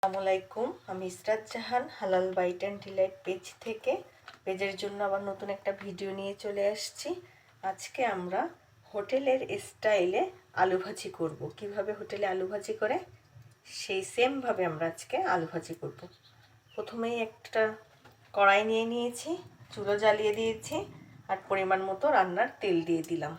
আসসালামাইকুম, আমি ইসরাত জাহান হালাল বাইট অ্যান্ড ডিলাইট পেজ থেকে পেজের জন্য আবার নতুন একটা ভিডিও নিয়ে চলে আসছি। আজকে আমরা হোটেলের স্টাইলে আলু ভাজি করব। কিভাবে হোটেলে আলু ভাজি করে সেই সেমভাবে আমরা আজকে আলু ভাজি করব। প্রথমেই একটা কড়াই নিয়ে নিয়েছি, চুলো জ্বালিয়ে দিয়েছি আর পরিমাণ মতো রান্নার তেল দিয়ে দিলাম।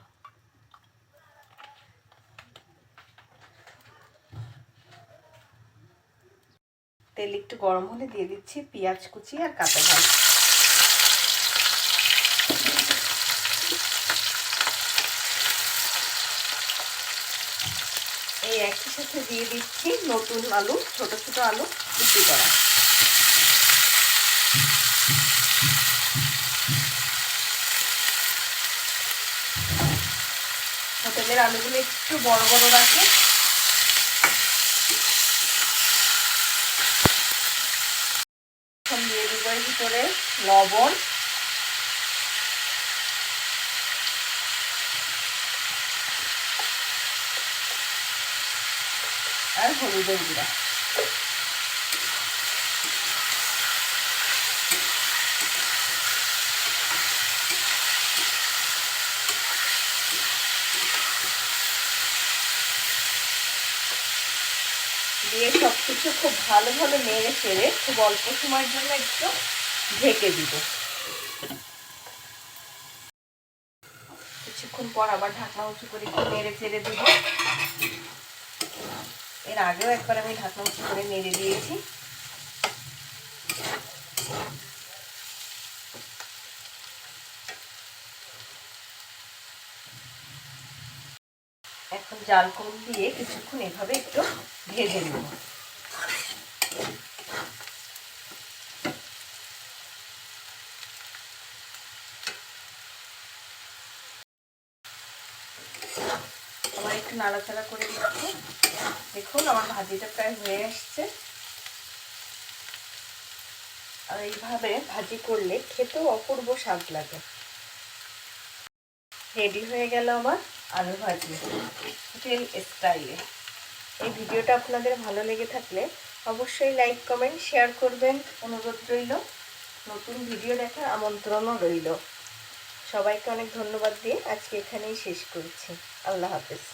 তেল একটু গরম হলে দিয়ে দিচ্ছি পেঁয়াজ কুচি আর কাঁচা ঝাল। এই একই সাথে দিয়ে দিচ্ছি নতুন আলু, ছোট ছোট আলু কুচি করা। হোটেলের আলুগুলো একটু বড় বড় রাখে। এখন দিয়ে দিব এর ভিতরে লবণ, আর হলুদের গুঁড়া। দিয়ে সবকিছু খুব ভালোভাবে নেড়ে চেড়ে খুব অল্প সময়ের জন্য একটু ঢেকে দিব। কিছুক্ষণ পর আবার ঢাকনা উঁচু করে একটু নেড়ে চেড়ে দিব। এর আগেও একবার আমি ঢাকনা উঁচু করে নেড়ে দিয়েছি। এখন জাল কম দিয়ে কিছুক্ষণ এভাবে একটু ভেজে নেব। আবার একটু নাড়াচাড়া করে দিচ্ছি। দেখুন আমার ভাজিটা প্রায় হয়ে আসছে। আর এইভাবে ভাজি করলে খেতেও অপূর্ব স্বাদ লাগে। রেডি হয়ে গেল আমার আলু ভাজি হোটেল স্টাইলে। এই ভিডিওটা আপনাদের ভালো লেগে থাকলে অবশ্যই লাইক কমেন্ট শেয়ার করবেন, অনুরোধ রইল। নতুন ভিডিও দেখার আমন্ত্রণও রইল। সবাইকে অনেক ধন্যবাদ দিয়ে আজকে এখানেই শেষ করছি। আল্লাহ হাফেজ।